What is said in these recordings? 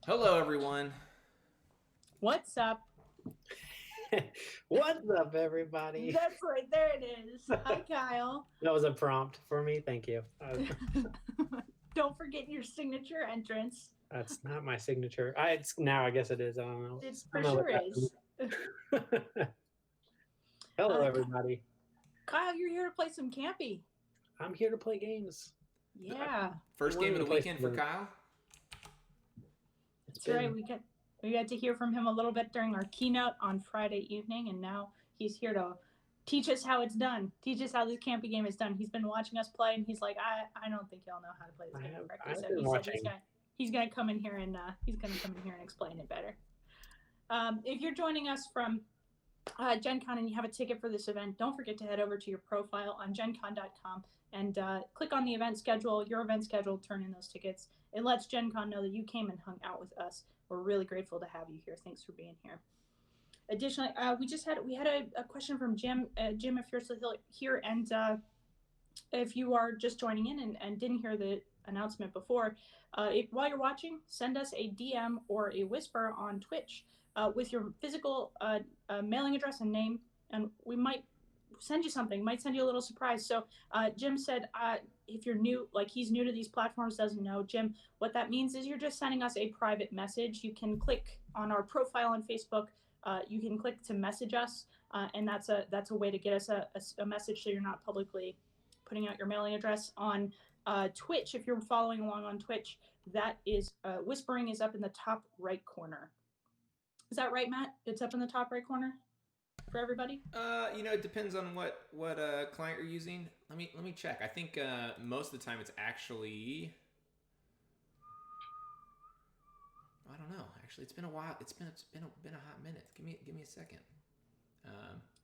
Hello, everyone. What's up? What's up, everybody? That's right, there it is. Hi, Kyle. That was a prompt for me. Thank you. Don't forget your signature entrance. That's not my signature. Now I guess it is. I don't know. It I for don't know sure is. Hello, everybody. Kyle, you're here to play some Campy. I'm here to play games. Yeah. First game of the weekend for Kyle. That's right. We got to hear from him a little bit during our keynote on Friday evening, and now he's here to teach us how it's done. Teach us how this Campy game is done. He's been watching us play, and he's like, I don't think y'all know how to play this game correctly. So he's gonna come in here and explain it better. If you're joining us from GenCon and you have a ticket for this event, don't forget to head over to your profile on gencon.com and click on the event schedule, your event schedule, turn in those tickets. It lets GenCon know that you came and hung out with us. We're really grateful to have you here. Thanks for being here. Additionally, we had a question from Jim. Jim, if you're still here and if you are just joining in and didn't hear the announcement before, while you're watching, send us a DM or a whisper on Twitch with your physical mailing address and name, and we might send you something, might send you a little surprise. So Jim said if you're new, like he's new to these platforms, doesn't know, Jim, what that means is you're just sending us a private message. You can click on our profile on Facebook. You can click to message us, and that's a way to get us a message so you're not publicly putting out your mailing address. On Twitch, if you're following along on Twitch, that is whispering is up in the top right corner. Is that right, Matt? It's up in the top right corner for everybody? It depends on what client you're using. Let me check. I think most of the time it's actually, I don't know. Actually, it's been a while. It's been a hot minute. Give me a second.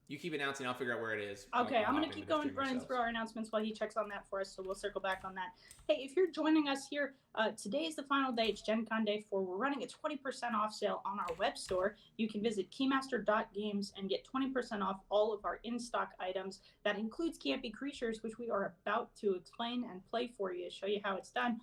You keep announcing. I'll figure out where it is. Okay, I'm going to keep running through our announcements while he checks on that for us, so we'll circle back on that. Hey, if you're joining us here, today is the final day. It's GenCon Day 4. We're running a 20% off sale on our web store. You can visit keymaster.games and get 20% off all of our in-stock items. That includes Campy Creatures, which we are about to explain and play for you to show you how it's done.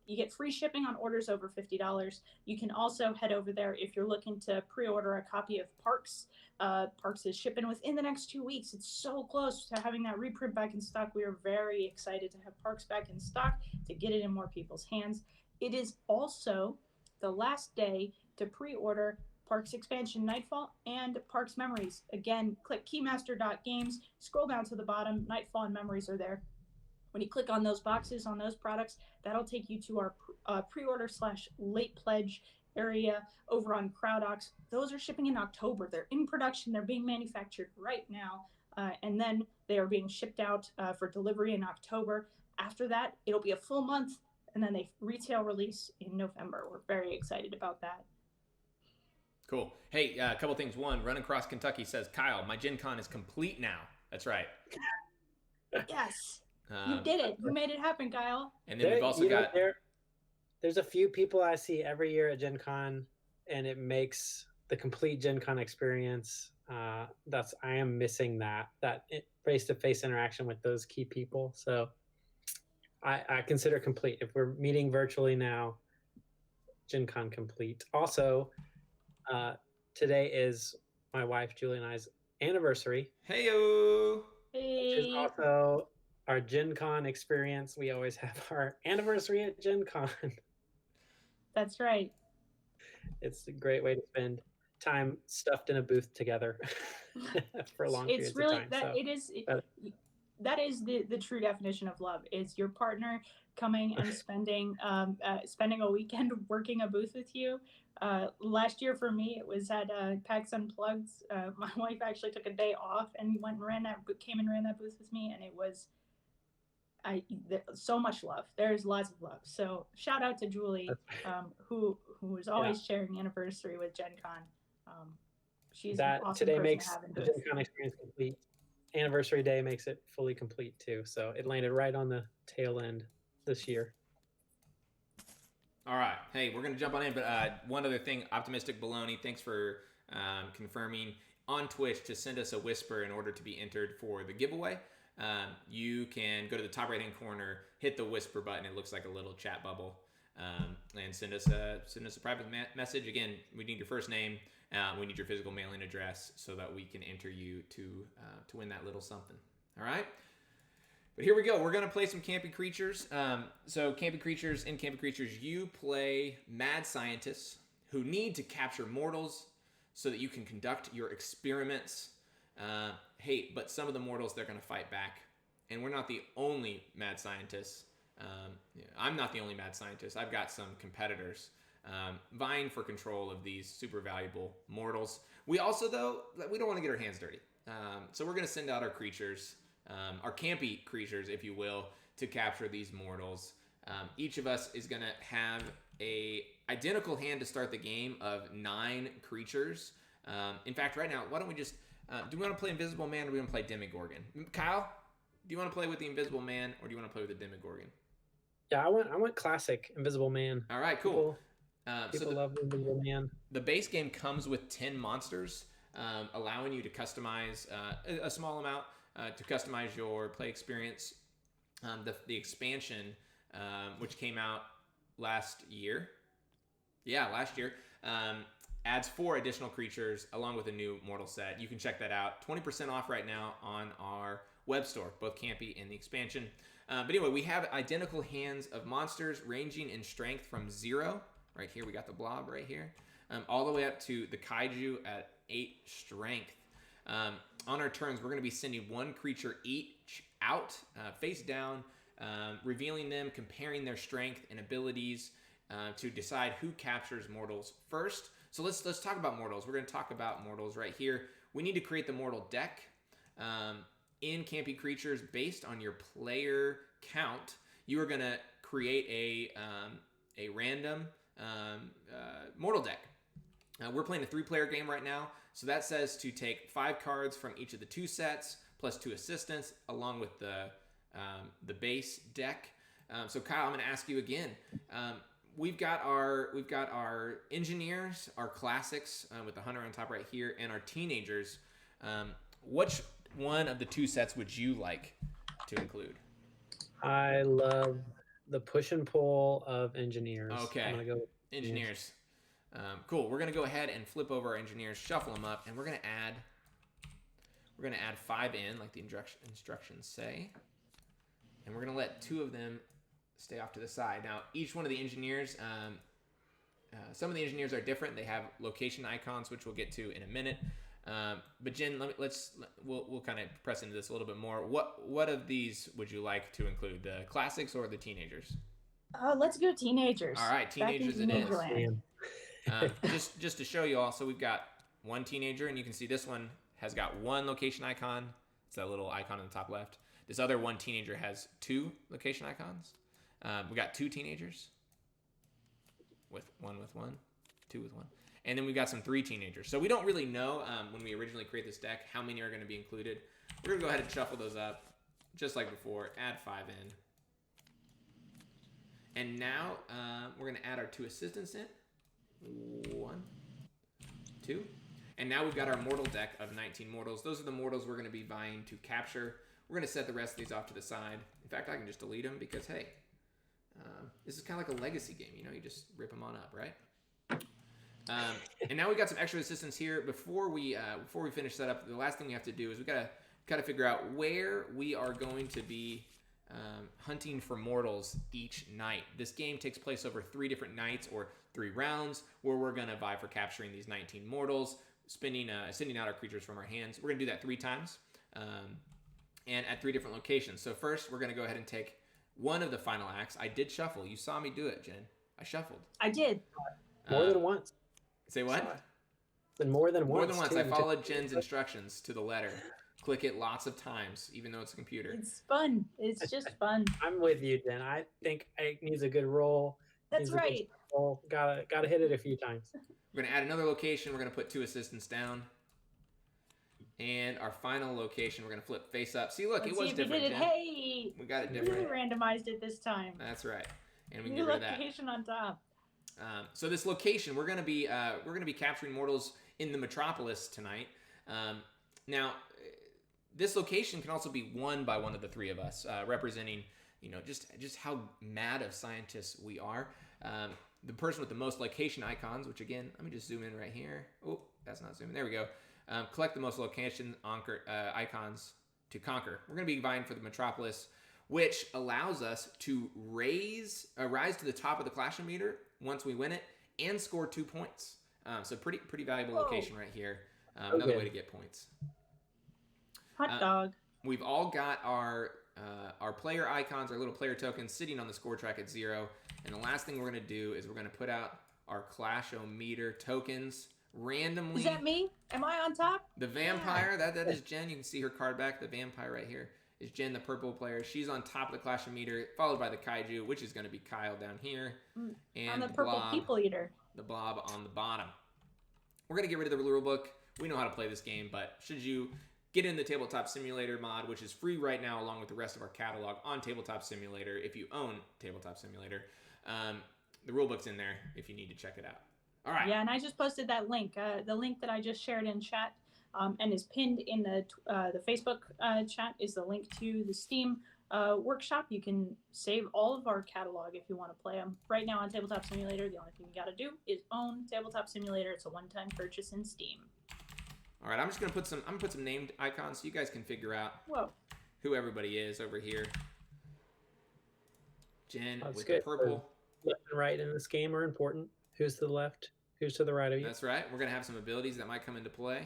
You get free shipping on orders over $50. You can also head over there if you're looking to pre-order a copy of Parks. Parks is shipping within the next 2 weeks. It's so close to having that reprint back in stock. We are very excited to have Parks back in stock, to get it in more people's hands. It is also the last day to pre-order Parks Expansion Nightfall and Parks Memories. Again, click keymaster.games, scroll down to the bottom, Nightfall and Memories are there. When you click on those boxes, on those products, that'll take you to our pre-order / late pledge area over on CrowdOx. Those are shipping in October. They're in production. They're being manufactured right now. And then they are being shipped out for delivery in October. After that, it'll be a full month, and then they retail release in November. We're very excited about that. Cool. Hey, a couple things. One, Run Across Kentucky says, Kyle, my GenCon is complete now. That's right. Yes. You did it. You made it happen, Kyle. And then we've also got... There's a few people I see every year at GenCon, and it makes the complete GenCon experience. I am missing that face-to-face interaction with those key people. So I consider complete. If we're meeting virtually now, GenCon complete. Also, today is my wife Julie and I's anniversary. Hey-o! Hey. Which is also our GenCon experience. We always have our anniversary at GenCon. That's right. It's a great way to spend time stuffed in a booth together for long periods of time. That is the true definition of love, is your partner coming and spending a weekend working a booth with you. Last year for me, it was at PAX Unplugged. My wife actually took a day off and came and ran that booth with me, and it was so much love. There's lots of love. So shout out to Julie, who is always sharing anniversary with GenCon. She's that an awesome today person makes to have in the booth. GenCon experience complete. Anniversary day makes it fully complete too. So it landed right on the tail end this year. All right. Hey, we're going to jump on in, but one other thing, Optimistic Baloney, thanks for confirming on Twitch to send us a whisper in order to be entered for the giveaway. You can go to the top right-hand corner, hit the whisper button. It looks like a little chat bubble. And then send us a private message. Again, we need your first name. We need your physical mailing address so that we can enter you to win that little something. All right. But here we go. We're going to play some Campy Creatures. So Campy Creatures, in Campy Creatures, you play mad scientists who need to capture mortals so that you can conduct your experiments. Hey, but some of the mortals, they're going to fight back. And we're not the only mad scientists. I'm not the only mad scientist. I've got some competitors vying for control of these super valuable mortals. We also, though, we don't want to get our hands dirty. So we're going to send out our creatures, our Campy Creatures, if you will, to capture these mortals. Each of us is going to have a identical hand to start the game of 9 creatures. In fact, right now, why don't we just... do we want to play Invisible Man or do we want to play Demogorgon? Kyle, do you want to play with the Invisible Man or do you want to play with the Demogorgon? Yeah, I want classic Invisible Man. All right, cool. People love the Invisible Man. The base game comes with 10 monsters, allowing you to customize a small amount to customize your play experience. The expansion, which came out last year, adds 4 additional creatures along with a new mortal set. You can check that out. 20% off right now on our web store, both Campy and the expansion. But anyway, we have identical hands of monsters ranging in strength from 0. Right here, we got the blob right here. All the way up to the kaiju at 8 strength. On our turns, we're going to be sending 1 creature each out, face down, revealing them, comparing their strength and abilities to decide who captures mortals first. So let's talk about mortals. We're going to talk about mortals right here. We need to create the mortal deck in Campy Creatures based on your player count. You are going to create a random mortal deck. We're playing a 3-player game right now, so that says to take 5 cards from each of the 2 sets plus 2 assistants along with the base deck. So Kyle, I'm going to ask you again. We've got our engineers, our classics with the hunter on top right here, and our teenagers. Which one of the 2 sets would you like to include? I love the push and pull of engineers. Okay, I'm gonna go with engineers. Cool. We're gonna go ahead and flip over our engineers, shuffle them up, and we're gonna add 5 in, like the instructions say, and we're gonna let 2 of them stay off to the side. Now, each one of the engineers, some of the engineers are different. They have location icons, which we'll get to in a minute. But Jen, we'll kind of press into this a little bit more. What of these would you like to include, the classics or the teenagers? Let's go teenagers. All right, teenagers it is. Land. Just to show you all, so we've got 1 teenager, and you can see this one has got 1 location icon. It's that little icon on the top left. This other 1 teenager has 2 location icons. We got 2 teenagers with 1, 2 with 1. And then we've got some 3 teenagers. So we don't really know when we originally create this deck how many are going to be included. We're going to go ahead and shuffle those up just like before. Add 5 in. And now we're going to add our 2 assistants in. 1, 2. And now we've got our mortal deck of 19 mortals. Those are the mortals we're going to be vying to capture. We're going to set the rest of these off to the side. In fact, I can just delete them because, hey, this is kind of like a legacy game. You know, you just rip them on up, right? And now we've got some extra assistants here. Before we finish that up, the last thing we have to do is we gotta figure out where we are going to be hunting for mortals each night. This game takes place over 3 different nights or 3 rounds where we're gonna vie for capturing these 19 mortals, sending out our creatures from our hands. We're gonna do that 3 times, and at 3 different locations. So first, we're gonna go ahead and take one of the final acts. I did shuffle. You saw me do it, Jen. I shuffled. I did. more than once. Say what? More than once. More than once. Too. I followed Jen's instructions to the letter. Click it lots of times, even though it's a computer. It's fun. It's just fun. I'm with you, Jen. I think it needs a good roll. That's right. Roll. Gotta hit it a few times. We're gonna add another location. We're gonna put 2 assistants down. And our final location, we're gonna flip face up. See, look, Let's it was see if we different. did it. Jen. Hey, We got it you different. randomized it this time. That's right. And we can New get rid of that. location on top. So this location, we're gonna be capturing mortals in the metropolis tonight. Now, this location can also be won by one of the 3 of us, representing, just how mad of scientists we are. the person with the most location icons, which again, let me just zoom in right here. Oh, that's not zooming. There we go. Collect the most location icons to conquer. We're going to be vying for the Metropolis, which allows us to rise to the top of the Clash meter once we win it and score 2 points. So pretty valuable location right here. Another way to get points. Hot dog. We've all got our player icons, our little player tokens sitting on the score track at 0. And the last thing we're going to do is we're going to put out our Clash-O-Meter tokens randomly. Is that me? Am I on top? The vampire, that is Jen. You can see her card back. The vampire right here is Jen, the purple player. She's on top of the Clash-O-Meter, followed by the Kaiju, which is going to be Kyle down here. And I'm the purple blob, people eater. The blob on the bottom. We're going to get rid of the rule book. We know how to play this game, but should you get in the Tabletop Simulator mod, which is free right now along with the rest of our catalog on Tabletop Simulator if you own Tabletop Simulator. The rulebook's in there if you need to check it out. All right. Yeah, and I just posted that link. The link that I just shared in chat and is pinned in the Facebook chat is the link to the Steam workshop. You can save all of our catalog if you want to play them. Right now on Tabletop Simulator, the only thing you got to do is own Tabletop Simulator. It's a one-time purchase in Steam. All right, I'm just gonna put some named icons so you guys can figure out who everybody is over here. Jen with the purple. Left and right in this game are important. Who's to the left? Who's to the right of you? That's right. We're gonna have some abilities that might come into play.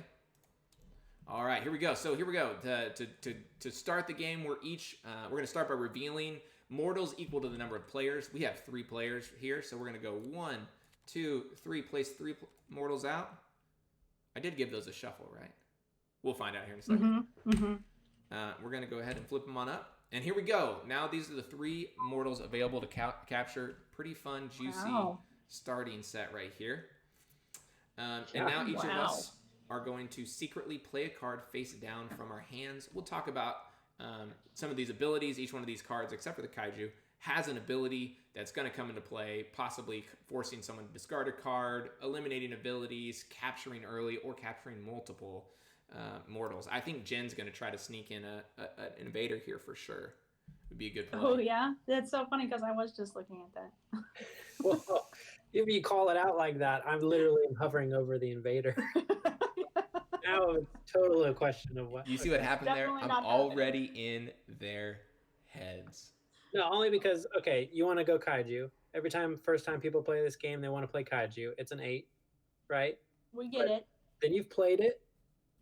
All right, here we go. So here we go. To start the game, we're gonna start by revealing mortals equal to the number of players. We have 3 players here, so we're gonna go 1, 2, 3. Place 3 mortals out. I did give those a shuffle, right? We'll find out here in a second. We're gonna go ahead and flip them on up. And here we go. Now these are the 3 mortals available to capture. Pretty fun, juicy starting set right here. And now each of us are going to secretly play a card face down from our hands. We'll talk about some of these abilities. Each one of these cards, except for the Kaiju, has an ability that's going to come into play, possibly forcing someone to discard a card, eliminating abilities, capturing early, or capturing multiple mortals. I think Jen's going to try to sneak in an invader here for sure. Would be a good play. Oh, yeah? That's so funny because I was just looking at that. Well, if you call it out like that, I'm literally hovering over the invader. Now it's totally a question of what. You see what happened there? Definitely I'm not already in their heads. No, only because, okay, you want to go Kaiju. First time people play this game, they want to play Kaiju. It's an 8, right? We get it. Then you've played it,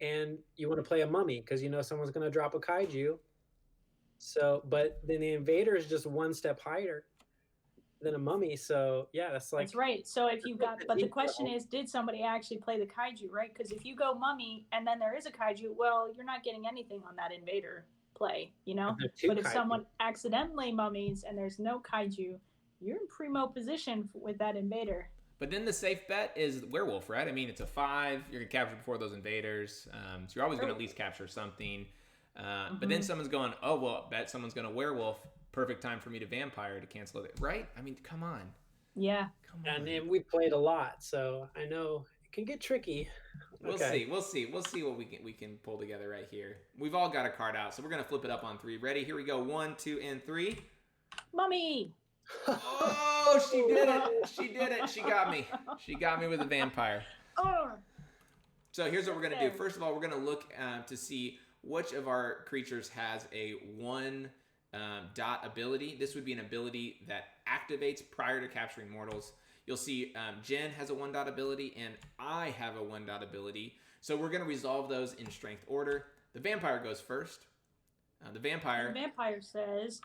and you want to play a mummy because you know someone's going to drop a Kaiju. So, but then the invader is just one step higher than a mummy. So, yeah, that's right. So if you got, but the question is, did somebody actually play the Kaiju, right? Because if you go mummy and then there is a Kaiju, well, you're not getting anything on that invader play, you know? But if someone accidentally mummies and there's no Kaiju, you're in primo position with that invader. But then the safe bet is werewolf, right? I mean, it's a 5. You're going to capture before those invaders. So you're always going to at least capture something. But then someone's going, oh, well, bet someone's going to werewolf. Perfect time for me to vampire to cancel it, right? I mean, come on. Yeah. Come on. And we played a lot, so I know it can get tricky. We'll see. We'll see what we can pull together right here. We've all got a card out, so we're going to flip it up on 3. Ready? Here we go. 1, 2, and 3. Mummy! Oh, she did it. She did it. She got me. She got me with a vampire. So here's what we're going to do. First of all, we're going to look to see which of our creatures has a 1 dot ability. This would be an ability that activates prior to capturing mortals. You'll see Jen has a 1 dot ability and I have a 1 dot ability. So we're going to resolve those in strength order. The vampire goes first. The vampire says,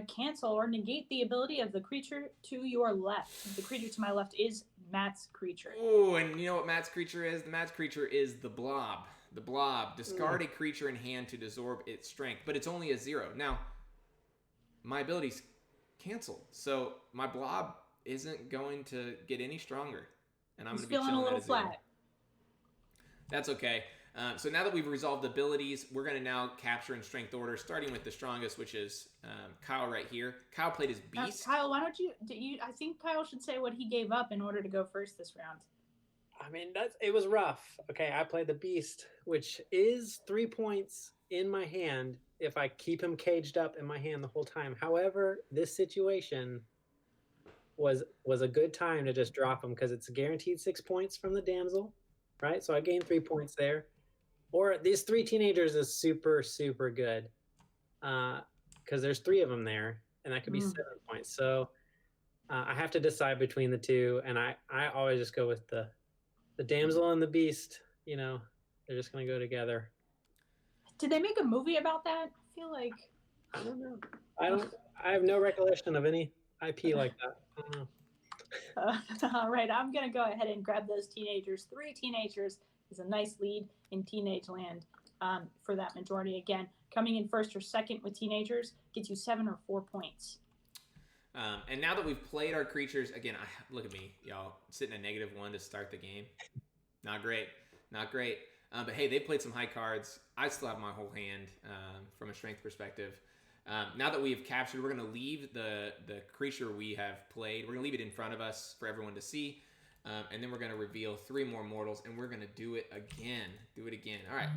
cancel or negate the ability of the creature to your left. The creature to my left is Matt's creature. Oh, and you know what Matt's creature is? The Matt's creature is the blob. The blob. Discard a creature in hand to absorb its strength, but it's only a 0. Now, my ability's canceled, so my blob isn't going to get any stronger, and I'm going to be feeling a little flat. That's okay. So now that we've resolved abilities, we're going to now capture in strength order, starting with the strongest, which is Kyle right here. Kyle played his beast. Kyle, why don't you? I think Kyle should say what he gave up in order to go first this round. I mean, it was rough. Okay, I played the beast, which is 3 points in my hand if I keep him caged up in my hand the whole time. However, this situation, was a good time to just drop them because it's guaranteed 6 points from the damsel, right? So I gained 3 points there. Or these 3 teenagers is super, super good because there's 3 of them there, and that could be 7 points. So I have to decide between the two, and I always just go with the damsel and the beast. You know, they're just gonna go together. Did they make a movie about that? I feel like I don't know. I have no recollection of any IP like that. I don't know. All right, I'm going to go ahead and grab those teenagers. 3 teenagers is a nice lead in Teenage Land for that majority. Again, coming in first or second with teenagers gets you 7 or 4 points. And now that we've played our creatures, again, look at me, y'all, sitting at -1 to start the game. Not great. Not great. But hey, they played some high cards. I still have my whole hand from a strength perspective. Now that we've captured, we're going to leave the creature we have played. We're going to leave it in front of us for everyone to see. And then we're going to reveal 3 more mortals, and we're going to do it again. Do it again. All right.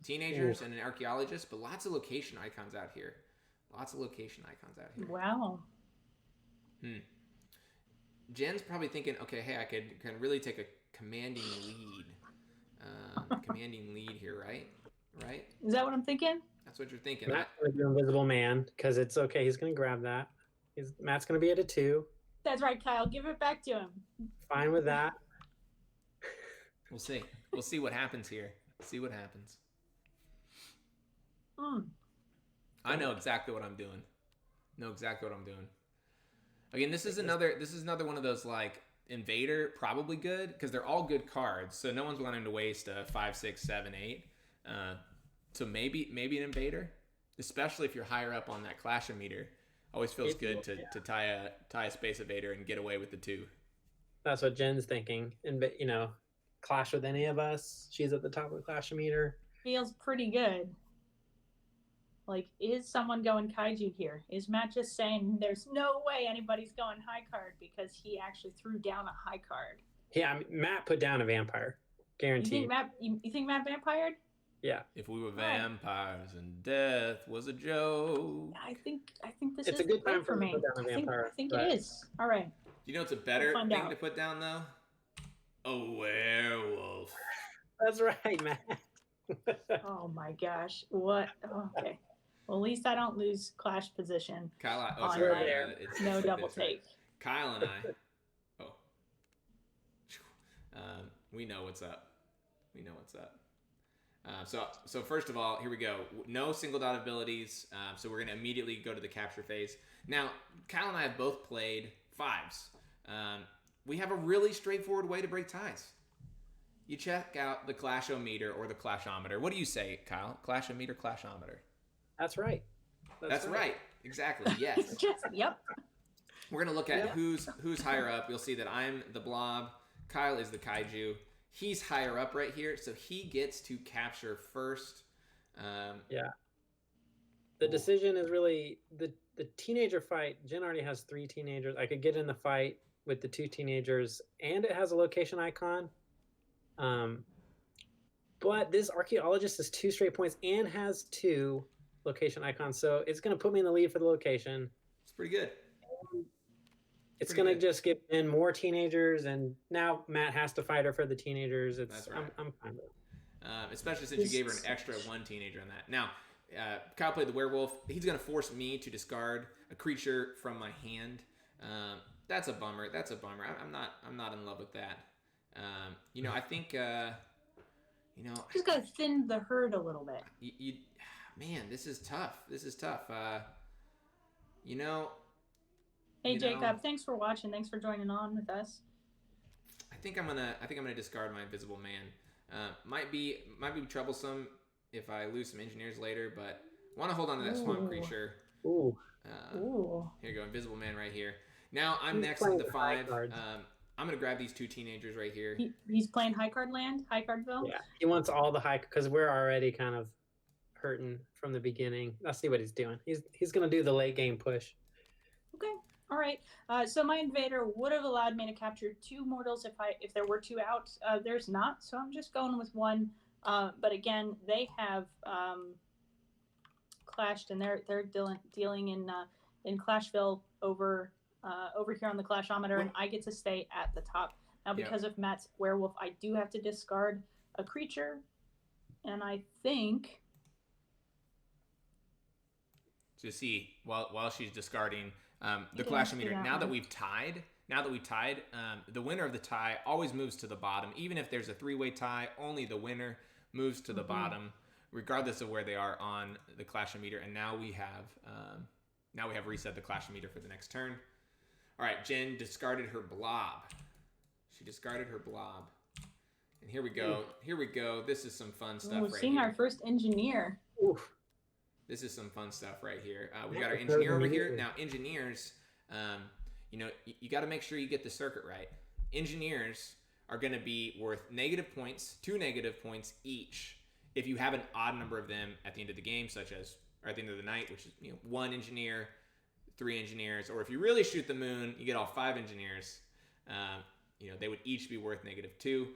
Teenagers and an archaeologist, but lots of location icons out here. Lots of location icons out here. Wow. Jen's probably thinking, okay, hey, I can really take a commanding lead. Commanding lead here, right? Right? Is that what I'm thinking? That's what you're thinking. Matt's going to do Invisible Man because it's okay. He's going to grab that. Matt's going to be at a 2. That's right, Kyle. Give it back to him. Fine with that. We'll see. We'll see what happens here. See what happens. I know exactly what I'm doing. Again, this is another one of those like Invader, probably good because they're all good cards. So no one's wanting to waste a 5, 6, 7, 8. So maybe an Invader, especially if you're higher up on that Clash meter. Always feels good to tie a Space Invader and get away with the 2. That's what Jen's thinking. And clash with any of us. She's at the top of the Clash meter. Feels pretty good. Like, is someone going Kaiju here? Is Matt just saying there's no way anybody's going high card because he actually threw down a high card? Yeah, Matt put down a vampire. Guaranteed. You think Matt vampired? Yeah. If we were vampires and death was a joke. I think this it's is a good time for me. To put down a vampire, I think it is. All right. You know what's a better thing to put down though? A werewolf. That's right, Matt. Oh my gosh. What? Okay. Well, at least I don't lose Clash position. Kyle, it's no double take. Kyle and I. We know what's up. So first of all, here we go. No single dot abilities. So we're going to immediately go to the capture phase. Now, Kyle and I have both played 5s. We have a really straightforward way to break ties. You check out the Clashometer or the Clashometer. What do you say, Kyle? Clashometer, Clashometer. That's right. That's right. Exactly. Yes. Yep. We're gonna look at who's higher up. You'll see that I'm the blob. Kyle is the kaiju. He's higher up right here, so he gets to capture first. The decision is really the teenager fight. Jen already has 3 teenagers. I could get in the fight with the 2 teenagers, and it has a location icon. But this archaeologist is 2 straight points and has 2 location icons, so it's going to put me in the lead for the location. It's pretty good. It's going to just give in more teenagers, and now Matt has to fight her for the teenagers. That's right. I'm fine with it. Especially since you gave her an extra 1 teenager on that. Now, Kyle played the werewolf. He's going to force me to discard a creature from my hand. That's a bummer. I'm not in love with that. I think just got to thin the herd a little bit. Man, this is tough. Hey, Jacob, thanks for watching. Thanks for joining on with us. I think I'm gonna discard my Invisible Man. Might be troublesome if I lose some engineers later, but want to hold on to that swamp creature. Ooh. Here you go, Invisible Man right here. Now I'm next at the 5. I'm gonna grab these 2 teenagers right here. He's playing high card land, high cardville. Yeah, he wants all the high because we're already kind of hurting from the beginning. I'll see what he's doing. He's gonna do the late game push. Okay. All right. So my invader would have allowed me to capture 2 mortals if there were 2 out. There's not, so I'm just going with 1. But again, they have clashed, and they're dealing in Clashville over over here on the Clashometer, and I get to stay at the top. Now, because of Matt's werewolf, I do have to discard a creature, and I think... To see, while she's discarding the Clashometer, now that we've tied, the winner of the tie always moves to the bottom. Even if there's a three-way tie, only the winner moves to the bottom, regardless of where they are on the Clashometer. And now we have reset the Clashometer for the next turn. All right, Jen discarded her blob. She discarded her blob. And here we go. Here we go. This is some fun stuff right seeing here. Our first engineer. Oof. This is some fun stuff right here. We got our engineer over here. Now, engineers, you got to make sure you get the circuit right. Engineers are going to be worth negative points, 2 negative points each, if you have an odd number of them at the end of the game, such as, or at the end of the night, which is 1 engineer, 3 engineers, or if you really shoot the moon, you get all 5 engineers. They would each be worth -2.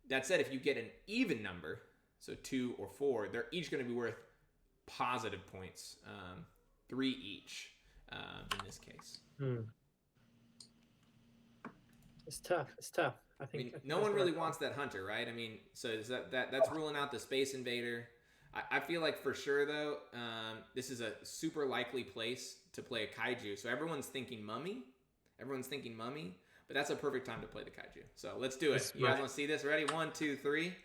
That said, if you get an even number, so 2 or 4, they're each going to be worth positive points, 3 each in this case. It's tough. I think no one really wants that hunter, right? I mean, so is that's ruling out the Space Invader. I feel like for sure though, this is a super likely place to play a kaiju. So everyone's thinking mummy, but that's a perfect time to play the kaiju. So let's do it. You guys want to see this? Ready? 1, 2, 3.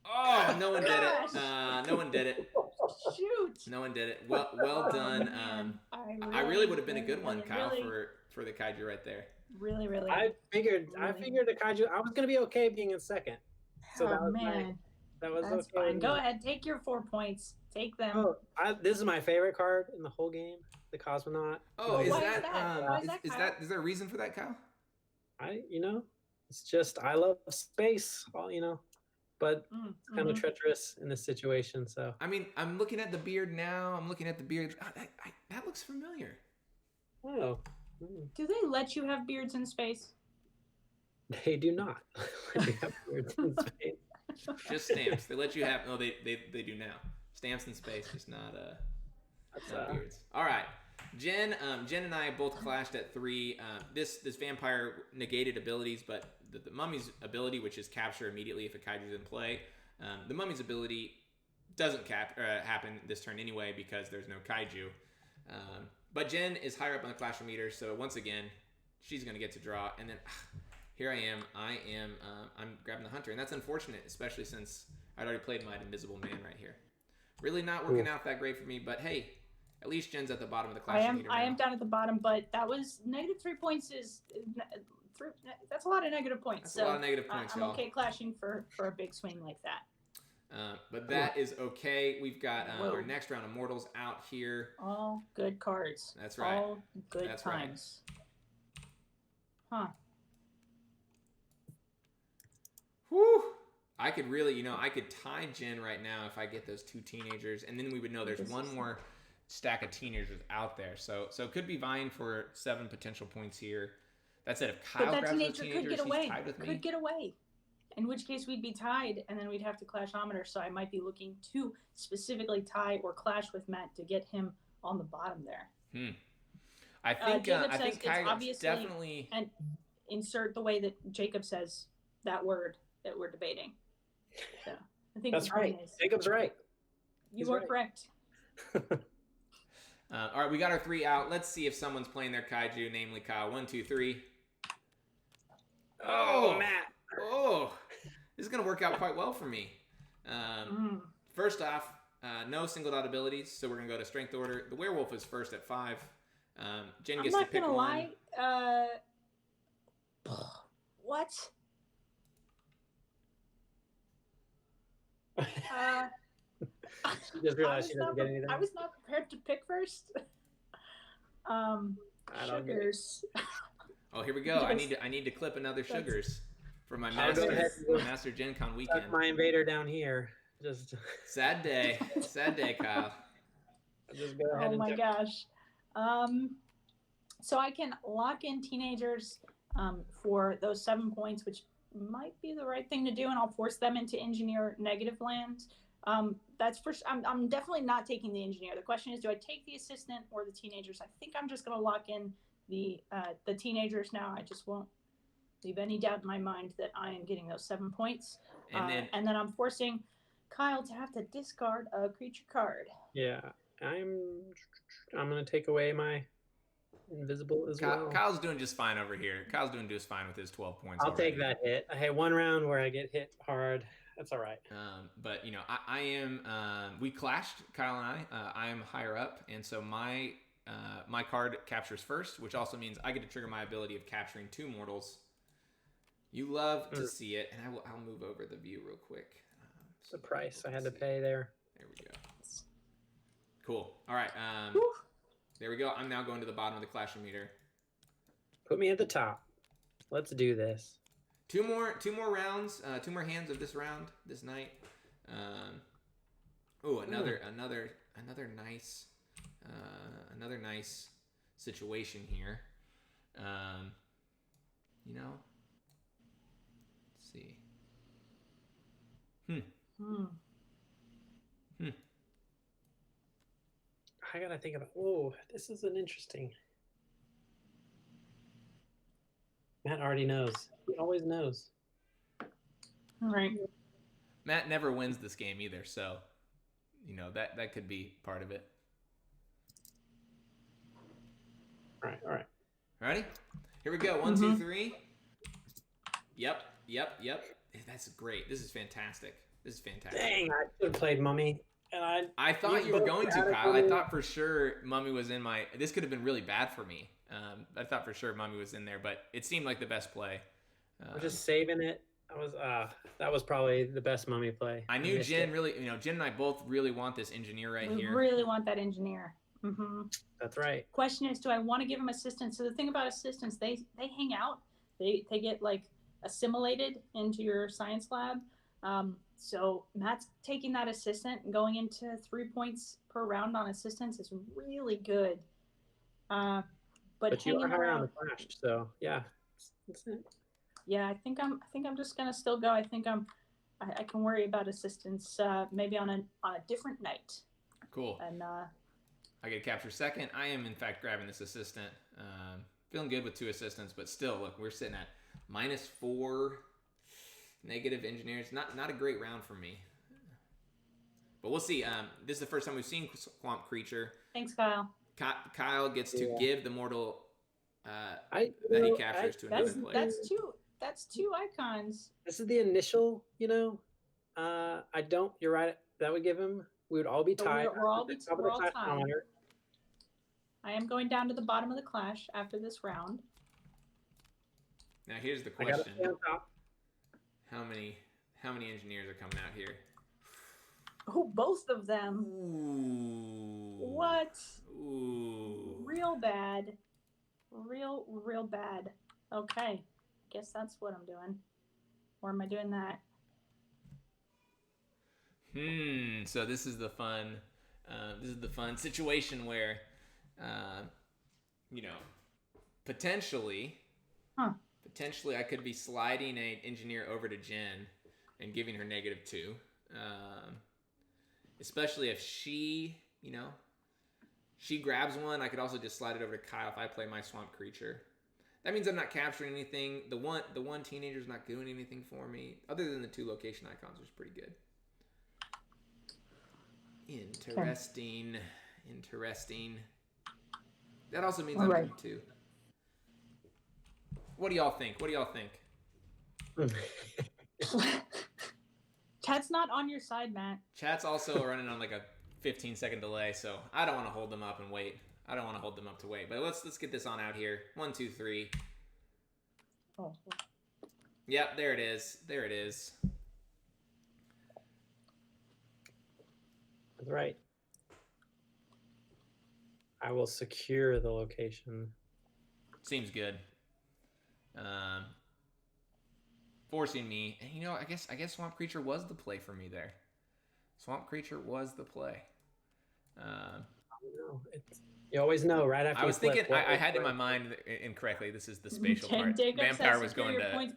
Oh, no one did it. No one did it. Shoot. No one did it. Well done. I really would have been a good one, Kyle, for the kaiju right there. Really. I figured the kaiju. I was gonna be okay being in second. So that was That's okay. fine. Go ahead, take your 4 points. Take them. Oh, this is my favorite card in the whole game, the Cosmonaut. Oh, is that? Is there a reason for that, Kyle? It's just I love space. But it's kind of treacherous in this situation. So I mean, I'm looking at the beard now. That looks familiar. Oh. Do they let you have beards in space? They do not. They have beards in space. Just stamps. They let you have. No, they do now. Stamps in space, just not beards. All right, Jen and I both clashed at 3. This vampire negated abilities, but the mummy's ability, which is capture immediately if a kaiju's in play, the mummy's ability doesn't happen this turn anyway because there's no kaiju. But Jen is higher up on the Clashometer, so once again, she's going to get to draw. And then here I am. I'm grabbing the hunter, and that's unfortunate, especially since I'd already played my Invisible Man right here. Really not working out that great for me, but hey, at least Jen's at the bottom of the Clashometer. I am down at the bottom, but that was -3 points. That's a lot of negative points. That's a lot of negative points, I'm y'all. okay clashing for a big swing like that. But that is okay. We've got our next round of Mortals out here. All good cards. That's right. All good times. Right. Huh. Whew. I could really, I could tie Jen right now if I get those 2 teenagers, and then we would know there's one more stack of teenagers out there. So it could be vying for 7 potential points here. That said, if Kyle grabs those teenagers, he's tied with me. Could get away. In which case we'd be tied, and then we'd have to Clashometer. So I might be looking to specifically tie or clash with Matt to get him on the bottom there. I think Kyle's definitely... And insert the way that Jacob says that word that we're debating. So I think that's right. Jacob's right. You are correct. All right, we got our 3 out. Let's see if someone's playing their kaiju, namely Kyle. 1, 2, 3. Oh, Matt. Oh, this is going to work out quite well for me. First off, no single dot abilities, so we're going to go to strength order. The werewolf is first at 5. Jen gets to pick one. I'm not going to lie. What? She just realized she doesn't get anything. I was not prepared to pick first. Sugars. Oh, here we go. Yes. I need to clip another sugars for my master GenCon weekend. Tuck my invader down here. Just sad day, Kyle. Just go ahead. Oh my gosh. So I can lock in teenagers for those 7 points, which might be the right thing to do, and I'll force them into engineer negative lands. That's for. I'm definitely not taking the engineer. The question is, do I take the assistant or the teenagers? I think I'm just going to lock in the teenagers now. I just won't leave any doubt in my mind that I am getting those 7 points. And then I'm forcing Kyle to have to discard a creature card. Yeah, I'm going to take away my invisible as well. Kyle's doing just fine over here. Kyle's doing just fine with his 12 points. I'll take that hit. I had one round where I get hit hard. That's all right. But you know, I am. We clashed, Kyle and I am higher up, and so my card captures first, which also means I get to trigger my ability of capturing 2 mortals. You love to see it, and I'll move over the view real quick. The price I had to pay there. There we go. Cool. All right. There we go. I'm now going to the bottom of the clasher meter. Put me at the top. Let's do this. Two more rounds. 2 more hands of this round this night. Another nice situation here. You know. Let's see. I gotta think about. Oh, this is an interesting. Matt already knows. He always knows. All right. Matt never wins this game either, so you know that could be part of it. All right. Ready? Here we go. 1, 2, 3. Yep. That's great. This is fantastic. Dang, I should have played Mummy. And I thought you were going to, Kyle. I thought for sure Mummy was in my... This could have been really bad for me. I thought for sure Mummy was in there, but it seemed like the best play. I'm just saving it. That was probably the best Mummy play. I knew Jen really... Jen and I both really want this engineer here. We really want that engineer. Mm-hmm. That's right. Question is, do I want to give him assistance? So the thing about assistants, they hang out. They get like assimilated into your science lab. So Matt's taking that assistant and going into 3 points per round on assistance is really good. But you are higher on the flash, so yeah. That's it. Yeah, I think I'm just gonna still go. I think I can worry about assistance maybe on a different night. Cool. And I get capture second. I am in fact grabbing this assistant. Feeling good with 2 assistants, but still, look, we're sitting at -4 negative engineers. Not a great round for me. But we'll see. This is the first time we've seen Swamp Creature. Thanks, Kyle. Kyle gets to give the mortal that he captures to another player. That's 2 icons. This is the initial, I don't, you're right. That would give him, we would all be tied. We're all tied. I am going down to the bottom of the clash after this round. Now here's the question. How many engineers are coming out here? Oh, both of them. Ooh. What? Ooh. Real bad. Real bad. Okay. Guess that's what I'm doing. Or am I doing that? So this is the fun situation where potentially I could be sliding an engineer over to Jen and giving her -2. Especially if she grabs one, I could also just slide it over to Kyle if I play my Swamp Creature. That means I'm not capturing anything. The one teenager's not doing anything for me, other than the 2 location icons, which is pretty good. Interesting. That also means I'm doing 2. What do y'all think? Chat's not on your side, Matt. Chat's also running on like a 15-second delay, so I don't want to hold them up and wait. I don't want to hold them up to wait. But let's get this on out here. 1, 2, 3. Oh. Yep, there it is. That's right. I will secure the location. Seems good. Forcing me, and I guess Swamp Creature was the play for me there. Swamp Creature was the play. You always know right after. I was thinking, I had in my mind incorrectly. This is the spatial part. Vampire was going to points,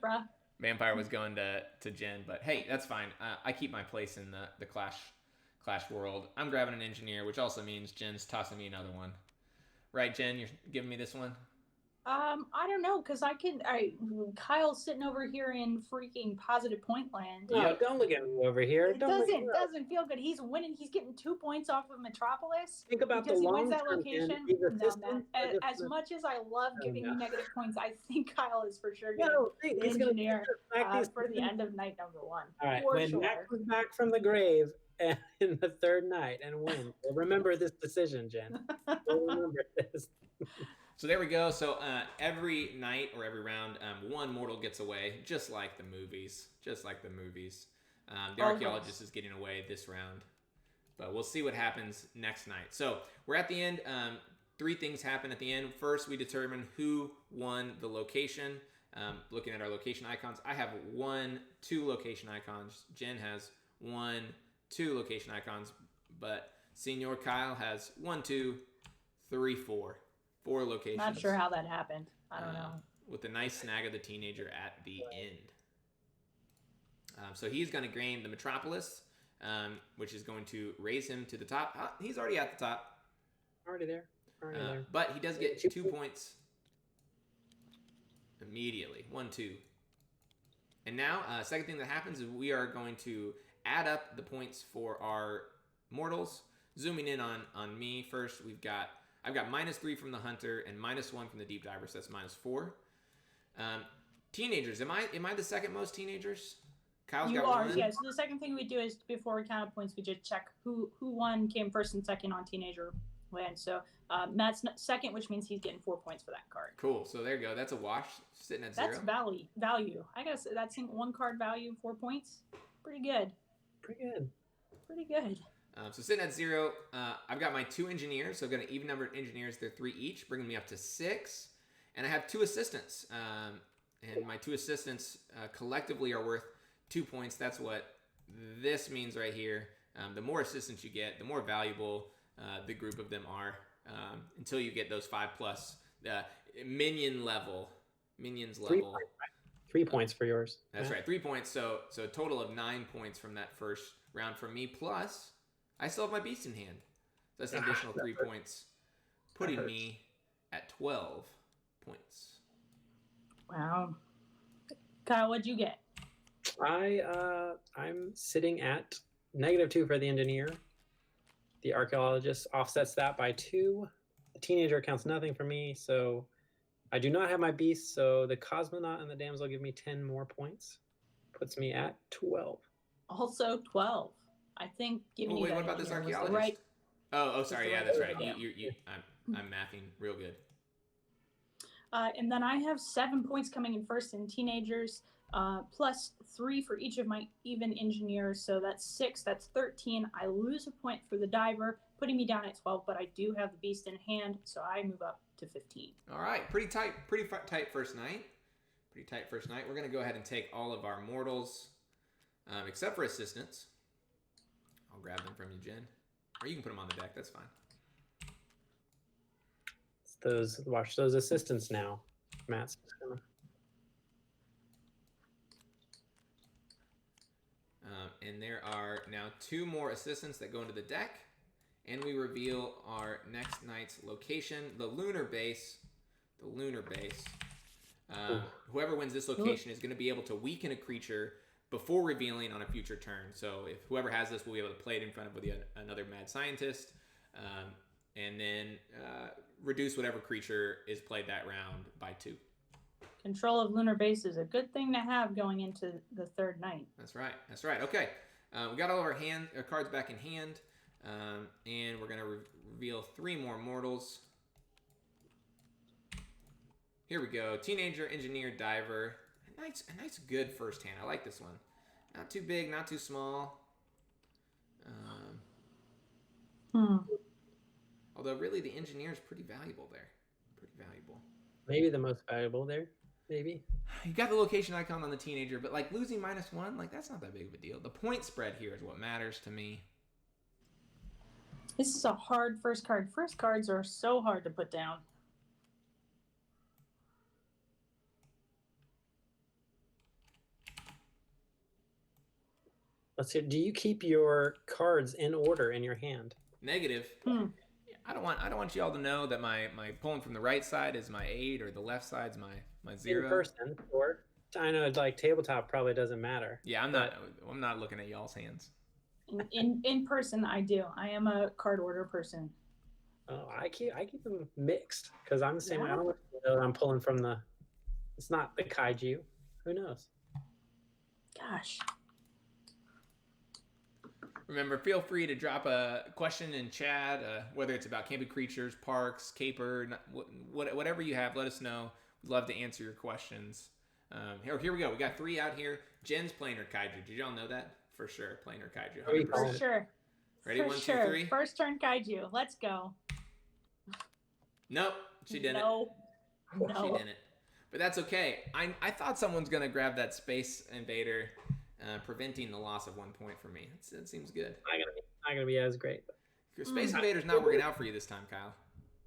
Vampire was going to Jen, but hey, that's fine. I keep my place in the clash Clash World. I'm grabbing an engineer, which also means Jen's tossing me another one. Right, Jen? You're giving me this one? I don't know, because Kyle's sitting over here in freaking positive point land. No, don't look at me over here. It Don't doesn't feel good. He's winning. He's getting 2 points off of Metropolis. think about because the he long wins that term. location. No, Matt. As much as I love giving you negative points, I think Kyle is for sure getting the engineer for the end of night number 1. All right, for when sure. Matt comes back from the grave in the third night and wins, remember this decision, Jen. Remember this. So there we go. So every night or every round, one mortal gets away, just like the movies. Just like the movies. The archaeologist is getting away this round. But we'll see what happens next night. So we're at the end. 3 things happen at the end. First, we determine who won the location. Looking at our location icons, I have 1, 2 location icons. Jen has 1, 2 location icons. But Senior Kyle has 1, 2, 3, 4. 4 locations. Not sure how that happened. I don't know. With a nice snag of the teenager at the end. So he's going to gain the Metropolis, which is going to raise him to the top. He's already at the top. Already there. But he does get 2 points immediately. 1, 2. And now, second thing that happens is we are going to add up the points for our mortals. Zooming in on me first, I've got -3 from the hunter and -1 from the deep diver, so that's -4. Teenagers, am I the second most teenagers? Kyle's got 1. Yeah. So the second thing we do is before we count up points, we just check who won, came first and second on teenager land. So Matt's second, which means he's getting 4 points for that card. Cool. So there you go. That's a wash, sitting at 0. That's value. I gotta say that's 1 card value, 4 points. Pretty good. So sitting at 0, I've got my 2 engineers. So I've got an even number of engineers. They're 3 each, bringing me up to 6. And I have 2 assistants. And my 2 assistants collectively are worth 2 points. That's what this means right here. The more assistants you get, the more valuable the group of them are until you get those 5+ minions level. 3 points for yours. That's right, 3 points. So a total of 9 points from that first round from me. Plus, I still have my beast in hand. So that's an additional 3 points, putting me at 12 points. Wow. Kyle, what'd you get? I'm sitting at -2 for the engineer. The archaeologist offsets that by 2. The teenager counts nothing for me, so I do not have my beast. So the cosmonaut and the damsel give me 10 more points, puts me at 12. Also 12. I think giving you. Wait, what about this archaeologist? Right. Oh, sorry. Yeah, that's right. I'm mathing real good. And then I have 7 points coming in first in teenagers, plus 3 for each of my even engineers. So that's 6. That's 13. I lose a point for the diver, putting me down at 12. But I do have the beast in hand, so I move up to 15. All right, pretty tight first night. We're gonna go ahead and take all of our mortals, except for assistants. I'll grab them from you, Jen, or you can put them on the deck. That's fine. Watch those assistants now. Matt's gonna. And there are now 2 more assistants that go into the deck, and we reveal our next night's location, the lunar base. Whoever wins this location is going to be able to weaken a creature before revealing on a future turn. So if whoever has this will be able to play it in front of another mad scientist, and then reduce whatever creature is played that round by 2. Control of lunar base is a good thing to have going into the third night. That's right. Okay, we got all of our cards back in hand, and we're gonna reveal 3 more mortals. Here we go. Teenager, engineer, diver. A nice good first hand. I like this one. Not too big, not too small. Although really the engineer is pretty valuable there. Maybe the most valuable there. Maybe. You got the location icon on the teenager, but like losing -1, like that's not that big of a deal. The point spread here is what matters to me. This is a hard first card. First cards are so hard to put down. Let's see. Do you keep your cards in order in your hand? Negative. I don't want y'all to know that my pulling from the right side is my 8 or the left side's my 0. In person, or I know like tabletop probably doesn't matter. Yeah, I'm not looking at y'all's hands. In person, I do. I am a card order person. Oh, I keep them mixed because I'm the same way. Yeah. I don't know that I'm pulling from the. It's not the kaiju. Who knows? Gosh. Remember, feel free to drop a question in chat, whether it's about Campy Creatures, parks, caper, whatever you have. Let us know. We'd love to answer your questions. Here we go. We got 3 out here. Jen's planar kaiju. Did y'all know that? For sure, planar kaiju. 100%. For sure. Ready? For 1, 2, sure. 3. First turn kaiju. Let's go. Nope, she didn't. No. She didn't. But that's okay. I thought someone's gonna grab that Space Invader, preventing the loss of 1 point for me. It seems good. Not gonna be as great. Space Invader's not working out for you this time, Kyle.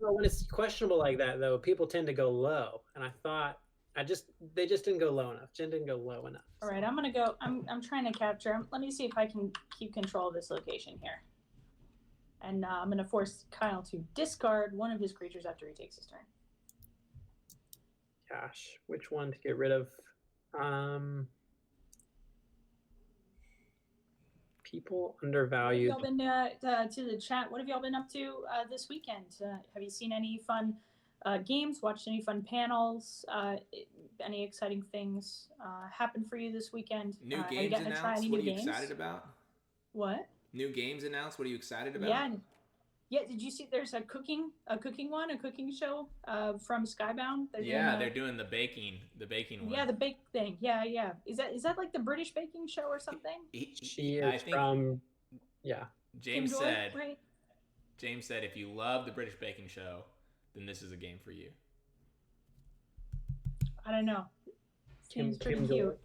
Well, when it's questionable like that, though, people tend to go low, and I thought they just didn't go low enough. Jen didn't go low enough. So. All right, I'm gonna go. I'm trying to capture. Let me see if I can keep control of this location here. And I'm gonna force Kyle to discard one of his creatures after he takes his turn. Gosh, which one to get rid of? People undervalued. What have y'all been to the chat? What have y'all been up to this weekend? Have you seen any fun games? Watched any fun panels? Any exciting things happen for you this weekend? New games announced. What are you excited about? What? New games announced. What are you excited about? Yeah. Did you see? There's a cooking show from Skybound. They're doing the baking one. Yeah, the bake thing. Yeah. Is that like the British baking show or something? She is from. Yeah. James Enjoy, said. right? James said, if you love the British baking show, then this is a game for you. I don't know. Seems pretty cute.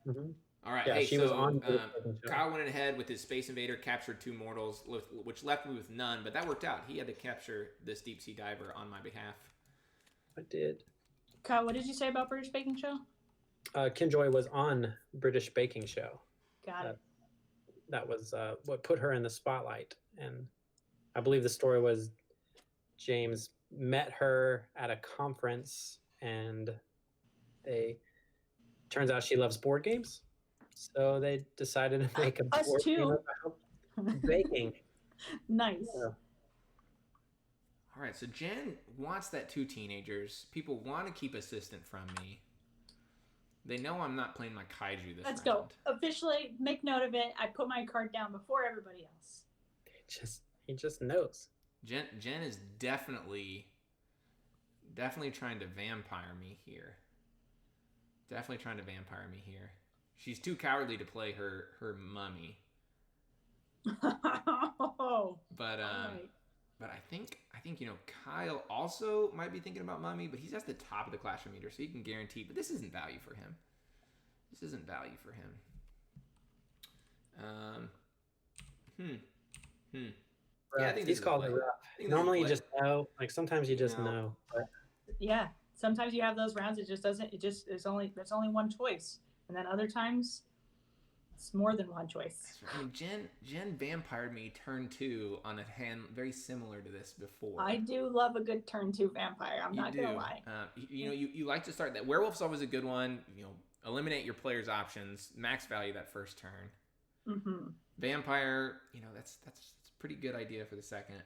Mm-hmm. All right. Yeah, hey, she so was on Kyle went ahead with his Space Invader, captured 2 mortals, which left me with none, but that worked out. He had to capture this deep sea diver on my behalf. I did. Kyle, what did you say about British baking show? Kinjoy was on British Baking Show. Got it. That was what put her in the spotlight, and I believe the story was James met her at a conference, and turns out she loves board games. So they decided to make a Us board too. game about baking. Nice. Yeah. All right, so Jen wants that 2 teenagers. People want to keep assistant from me. They know I'm not playing my kaiju this Let's round. go. Officially, make note of it. I put my card down before everybody else. He just knows. Jen is definitely trying to vampire me here. She's too cowardly to play her mummy. But right. But I think Kyle also might be thinking about mummy, but he's at the top of the classroom meter, so he can guarantee. But this isn't value for him. Yeah, I think he's called it rough. Normally you just know. Like sometimes you just know. But... Yeah, sometimes you have those rounds. It just doesn't. There's only one choice, and then other times it's more than one choice. I mean, Jen vampired me turn 2 on a hand very similar to this before. I do love a good turn 2 vampire. I'm not gonna lie. You like to start that. Werewolf's always a good one. Eliminate your player's options, max value that first turn. Mm-hmm. Vampire, that's a pretty good idea for the second.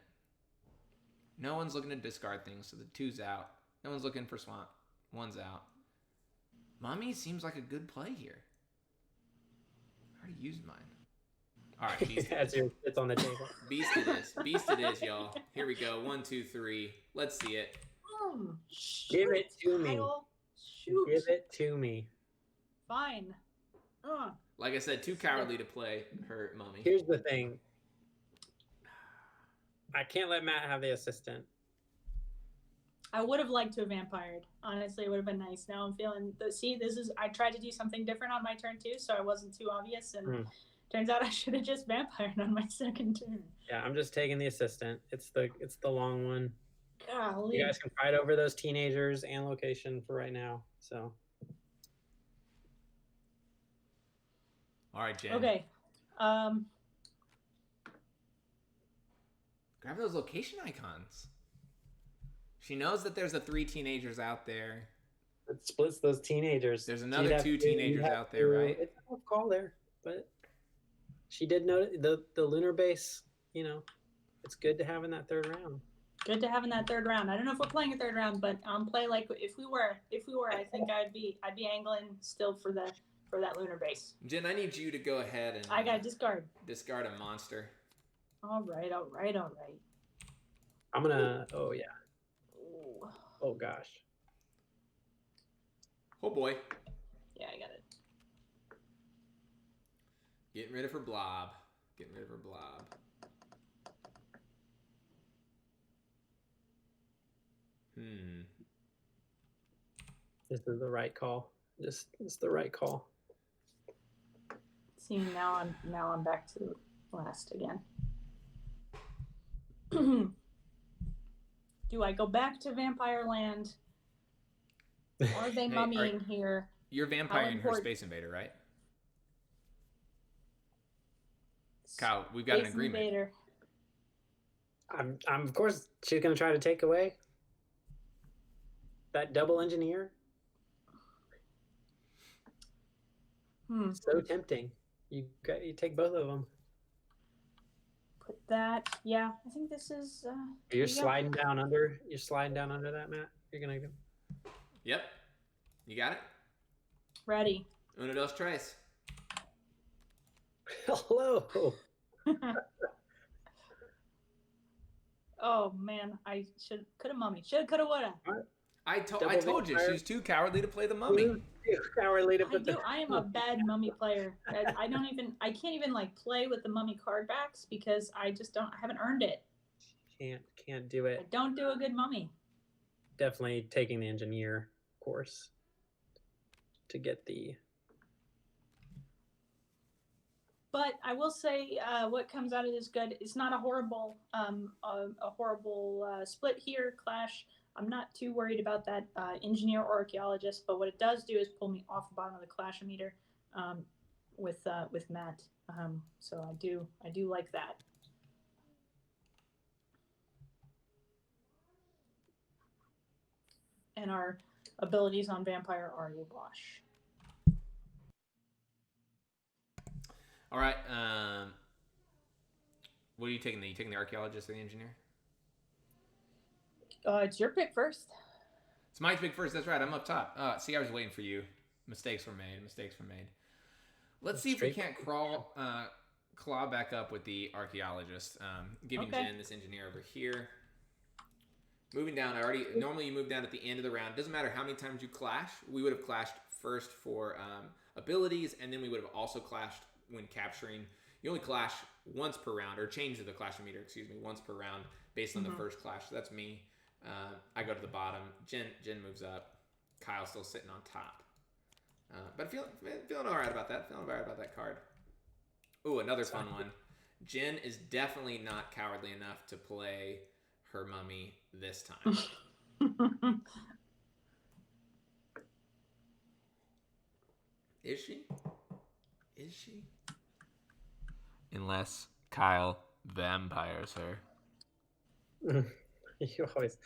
No one's looking to discard things, so the 2's out. No one's looking for swamp. 1's out. Mummy seems like a good play here. I already used mine. All right, beast it's on the table. Beast it is, y'all. Here we go. 1, 2, 3. Let's see it. Give it to me. Shoot. Give it to me. Fine. Like I said, too cowardly to play her mummy. Here's the thing. I can't let Matt have the assistant. I would have liked to have vampired. Honestly, it would have been nice. Now I'm feeling I tried to do something different on my turn too, so I wasn't too obvious, and turns out I should have just vampired on my second turn. Yeah, I'm just taking the assistant. It's the long one. Golly. You guys can fight over those teenagers and location for right now. So. All right, Jen. Okay. Grab those location icons. She knows that there's the 3 teenagers out there. It splits those teenagers. There's another 2 teenagers out there, right? It's a tough call there, but she did know the lunar base. You know, it's good to have in that third round. Good to have in that third round. I don't know if we're playing a third round, but play like if we were, I think I'd be angling still for that lunar base. Jen, I need you to go ahead and I got discard a monster. All right. I'm gonna. Oh yeah. Ooh. Oh gosh. Oh boy. Yeah, I got it. Getting rid of her blob. This is the right call. It's the right call. See, now I'm back to last again. Do I go back to Vampire Land? Or are they mummying here? You're vampiring her Space Invader, right? Kyle, we've got an agreement. Invader. I'm of course she's gonna try to take away that double engineer. So tempting. You take both of them. Put that. Yeah, I think this is. You're sliding down under. You're sliding down under that, Matt. You're gonna go. Yep. You got it. Ready. Uno, dos, tres. Hello. Oh man, I could have mummy. Coulda, woulda. I told you she's too cowardly to play the mummy. Cowardly to put I am a bad mummy player. I can't even like play with the mummy card backs because I haven't earned it. Can't do it. I don't do a good mummy. Definitely taking the engineer course to get the. But I will say, what comes out of this good. It's not a horrible, split here, clash. I'm not too worried about that engineer or archaeologist. But what it does do is pull me off the bottom of the clasher meter with Matt. So I do like that. And our abilities on Vampire are a wash. All right. What are you taking? Are you taking the archaeologist or the engineer? It's your pick first. It's my pick first. That's right. I'm up top. See, I was waiting for you. Mistakes were made. Let's see if we can't claw back up with the archaeologist. Giving Jen this engineer over here. Moving down. Normally you move down at the end of the round. Doesn't matter how many times you clash. We would have clashed first for abilities, and then we would have also clashed when capturing. You only clash once per round, or change the clasher meter, once per round based on the first clash. So that's me. I go to the bottom. Jen moves up. Kyle's still sitting on top. But feeling all right about that. Feeling all right about that card. Ooh, another fun one. Jen is definitely not cowardly enough to play her mummy this time. Is she? Unless Kyle vampires her. You always.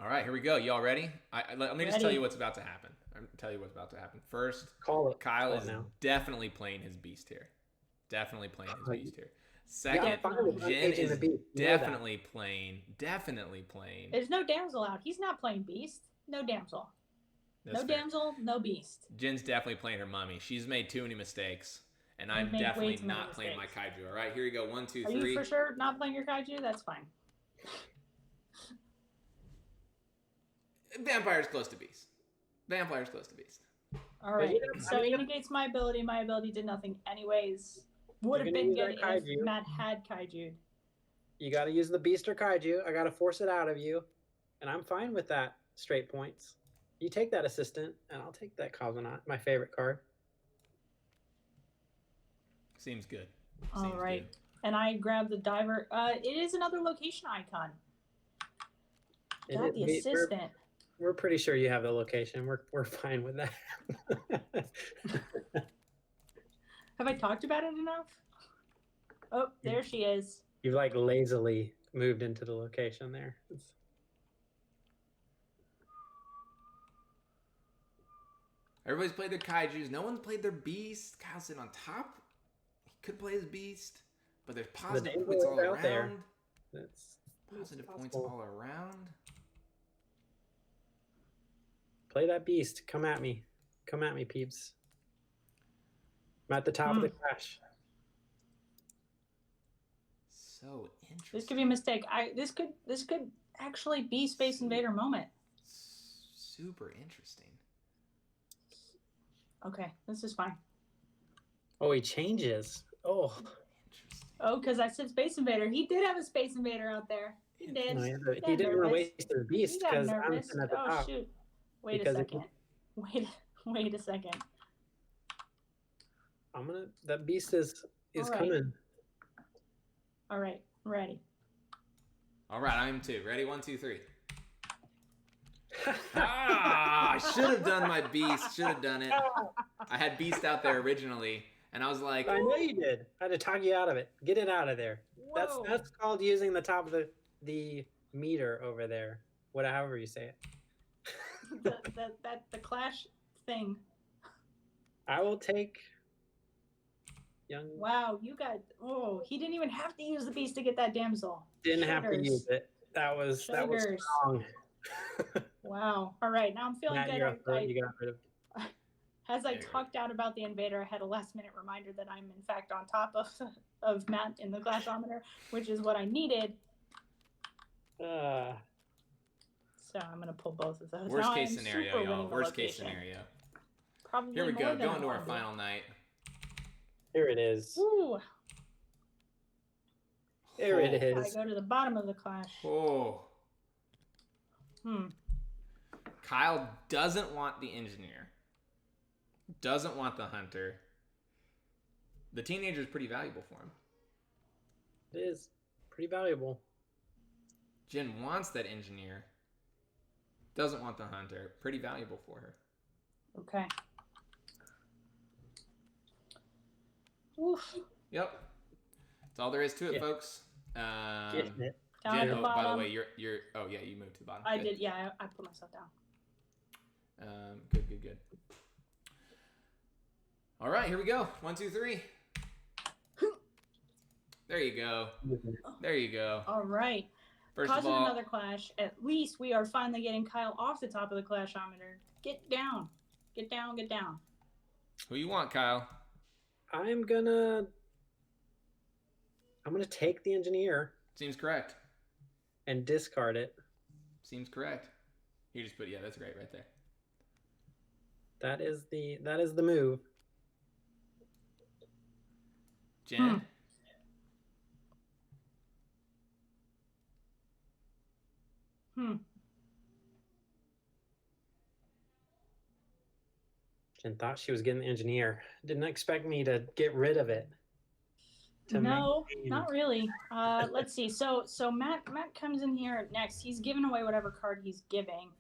All right, here we go. Y'all ready? Let me just tell you what's about to happen. First, Kyle is definitely playing his beast here. Second, Jen is definitely playing. There's no damsel out. He's not playing beast. No damsel. No damsel, no beast. Jen's definitely playing her mummy. She's made too many mistakes. And I'm definitely not playing my kaiju. All right, here we go. 1, 2, 3. Are you for sure not playing your kaiju? That's fine. Vampire's close to beast. All right. So he negates my ability. My ability did nothing anyways. Would have been good if Matt had kaiju. You got to use the beast or kaiju. I got to force it out of you. And I'm fine with that. Straight points. You take that assistant, and I'll take that Cosmonaut, my favorite card. Seems good. All right. And I grab the diver. It is another location icon. Got the assistant. We're pretty sure you have the location. We're fine with that. Have I talked about it enough? Oh, there she is. You've like lazily moved into the location there. Everybody's played their kaijus. No one's played their beast. Kyle's sitting on top. He could play his beast, but there's positive points all around. There. That's positive points all around. Play that beast. Come at me. Come at me, peeps. I'm at the top of the clash. So interesting. This could be a mistake. This could actually be Space Invader moment. Super interesting. Okay, this is fine. Oh, he changes. Oh. Interesting. Oh, because I said Space Invader. He did have a Space Invader out there. He did. No, he didn't want to waste his beast because I'm nervous. sitting at the top. Oh shoot! Wait a second. Wait a second. That beast is coming. All right, ready. All right, I'm too. Ready? 1, 2, 3. I should have done my beast. Should have done it. I had beast out there originally, and I was like, I know you did. I had to talk you out of it. Get it out of there. Whoa. That's called using the top of the meter over there. However you say it. the clash thing. I will take young. Wow, you got. Oh, he didn't even have to use the beast to get that damsel. Didn't have to use it. That was strong. Wow. All right, now I'm feeling Matt, good. you got rid of. As I talked out about the invader, I had a last-minute reminder that I'm in fact on top of Matt in the clashometer, which is what I needed. So I'm gonna pull both of those. Worst case scenario, y'all. Worst case scenario. Probably here we go. Going to our $100. final night. Here it is. Ooh. Here it is. I go to the bottom of the clash. Oh. Kyle doesn't want the engineer. Doesn't want the hunter. The teenager is pretty valuable for him. It is pretty valuable. Jen wants that engineer. Doesn't want the hunter. Pretty valuable for her. Okay. Oof. Yep. That's all there is to it, folks. Getting it. Down Jen, at the by bottom. the way, you're. Oh yeah, you moved to the bottom. I Good. did. Yeah, I put myself down. Good. All right, here we go. 1, 2, 3. There you go. There you go. All right. First Causing of all, another clash. At least we are finally getting Kyle off the top of the clashometer. Get down. Get down. Get down. who you want, Kyle? I'm gonna take the engineer Seems correct. and discard it. Seems correct. You just put that's great right there. That is the move. Jen. Jen thought she was getting the engineer. Didn't expect me to get rid of it. No, not really. Let's see. So Matt comes in here next. He's giving away whatever card he's giving.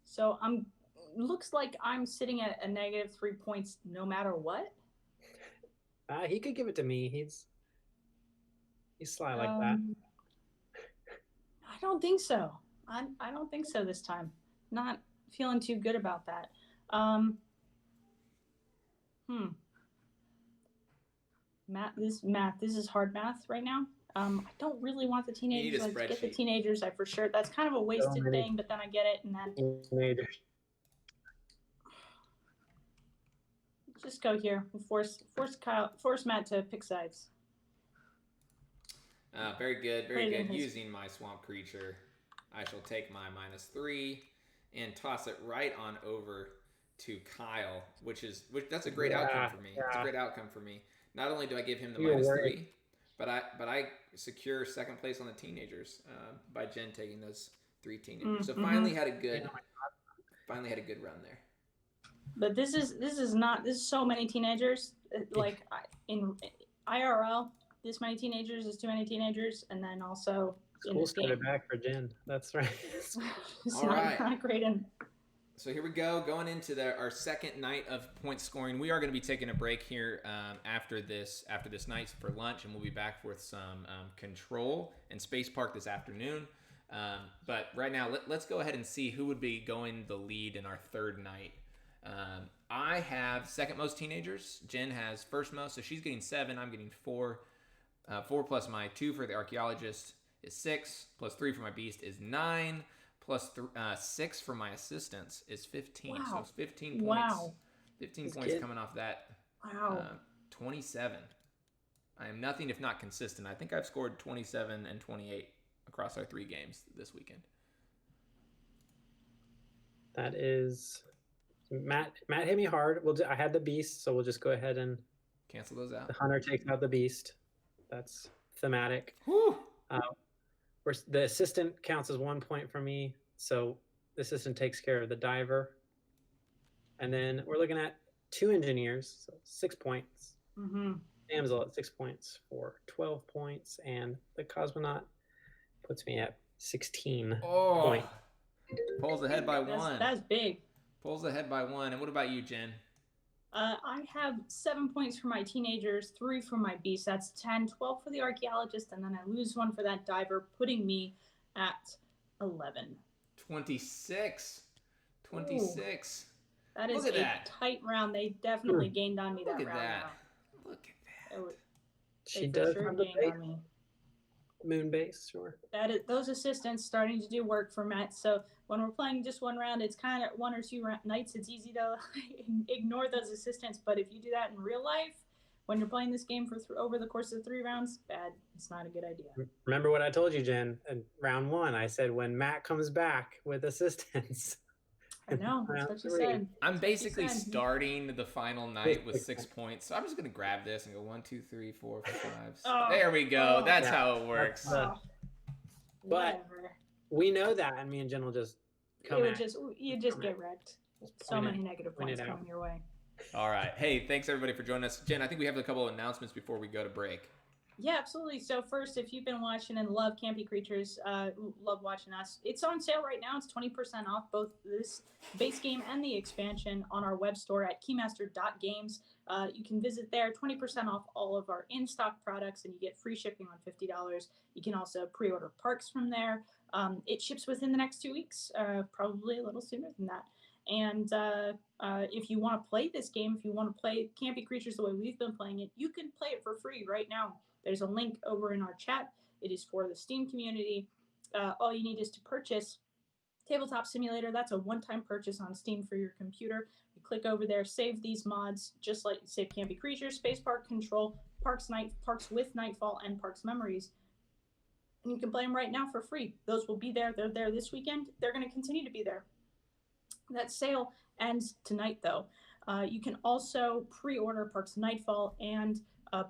So looks like I'm sitting at a -3 points no matter what. He could give it to me. He's sly like that. I don't think so. I don't think so this time. Not feeling too good about that. Math. This is hard math right now. I don't really want the teenagers. Let's get the teenagers. I for sure. That's kind of a wasted thing, but then I get it, and then just go here. Force Matt to pick sides. Very good. Very good. Using my swamp creature, I shall take my -3 and toss it right on over to Kyle, which that's a great outcome for me. It's a great outcome for me. Not only do I give him the -3, but I secure second place on the teenagers by Jen taking those 3 teenagers. So finally had a good run there. But this is so many teenagers. Like in IRL, this many teenagers is too many teenagers, and then also School this started game. back for Jen. That's right. It's All right. not great. And So here we go, going into our second night of point scoring. We are going to be taking a break here after this night for lunch, and we'll be back with some Control and Space Park this afternoon. But right now, let's go ahead and see who would be going the lead in our third night. I have second most teenagers. Jen has first most, so she's getting 7. I'm getting 4. 4 plus my 2 for the archaeologist is 6. Plus 3 for my beast is 9. Plus 6 for my assistants is 15. Wow. So it's 15 points. Wow. 15 points coming off that. Wow. 27. I am nothing if not consistent. I think I've scored 27 and 28 across our 3 games this weekend. That is Matt hit me hard. I had the beast, so we'll just go ahead and cancel those out. The hunter takes out the beast. That's thematic. Whew. The assistant counts as 1 point for me, so the assistant takes care of the diver. And then we're looking at 2 engineers, so 6 points. Damsel at 6 points for 12 points, and the cosmonaut puts me at 16 points. Pulls ahead by 1. That's big. Pulls ahead by 1. And what about you, Jen? I have 7 points for my teenagers, 3 for my beast. That's 10, 12 for the archaeologist, and then I lose 1 for that diver, putting me at 11. 26. 26. Ooh, that is a tight round. They definitely gained on me that round. Look at that. She does have the base. Moon base, sure. Those assistants starting to do work for Matt. So when we're playing just one round, it's kind of 1 or 2 nights. It's easy to ignore those assistants. But if you do that in real life, when you're playing this game for over the course of 3 rounds, it's not a good idea. Remember what I told you, Jen? In round 1, I said when Matt comes back with assistants. I know. That's what you said. I'm basically starting the final night with 6 points. So I'm just going to grab this and go 1, 2, 3, 4, 5, 6. There we go. That's how it works. But we know that, and me and Jen will just come you just get wrecked. So many negative points coming your way. All right. Hey, thanks everybody for joining us. Jen, I think we have a couple of announcements before we go to break. Yeah, absolutely. So first, if you've been watching and love Campy Creatures, love watching us, it's on sale right now. It's 20% off both this base game and the expansion on our web store at keymaster.games. You can visit there, 20% off all of our in-stock products, and you get free shipping on $50. You can also pre-order parks from there. It ships within the next 2 weeks, probably a little sooner than that. And if you want to play this game, if you want to play Campy Creatures the way we've been playing it, you can play it for free right now. There's a link over in our chat. It is for the Steam community. All you need is to purchase Tabletop Simulator. That's a one-time purchase on Steam for your computer. You click over there, save these mods, just like save Campy Creatures, Space Park Control, Parks with Nightfall, and Parks Memories. And you can play them right now for free. Those will be there. They're there this weekend. They're going to continue to be there. That sale ends tonight, though. You can also pre-order Parks Nightfall and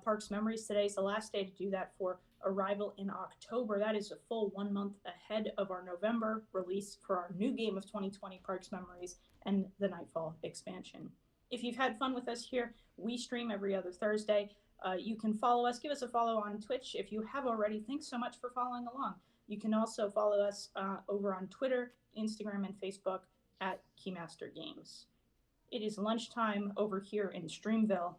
Parks Memories. Today is the last day to do that for arrival in October. That is a full 1 month ahead of our November release for our new game of 2020, Parks Memories, and the Nightfall expansion. If you've had fun with us here, we stream every other Thursday. You can follow us. Give us a follow on Twitch if you have already. Thanks so much for following along. You can also follow us over on Twitter, Instagram, and Facebook at Keymaster Games. It is lunchtime over here in Streamville.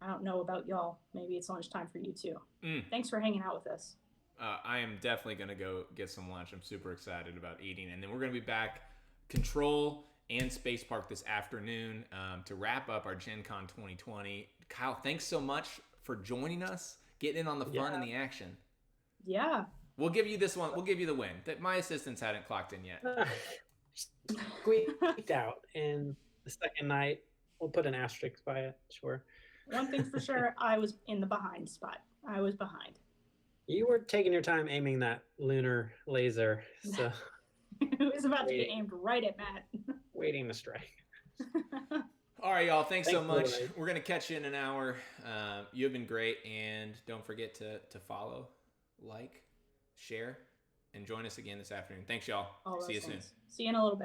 I don't know about y'all. Maybe it's lunchtime for you too. Thanks for hanging out with us. I am definitely going to go get some lunch. I'm super excited about eating. And then we're going to be back Control and Space Park this afternoon to wrap up our GenCon 2020. Kyle, thanks so much for joining us, getting in on the fun and the action. Yeah. We'll give you this one. We'll give you the win. My assistants hadn't clocked in yet. Squeaked out in the second night. We'll put an asterisk by it, sure. One thing's for sure, I was in the behind spot. I was behind. You were taking your time aiming that lunar laser, so it was about to be aimed right at Matt. Waiting to strike. All right, y'all. Thanks so much. We're going to catch you in an hour. You've been great, and don't forget to follow, like, share, and join us again this afternoon. Thanks, y'all. See you soon. See you in a little bit.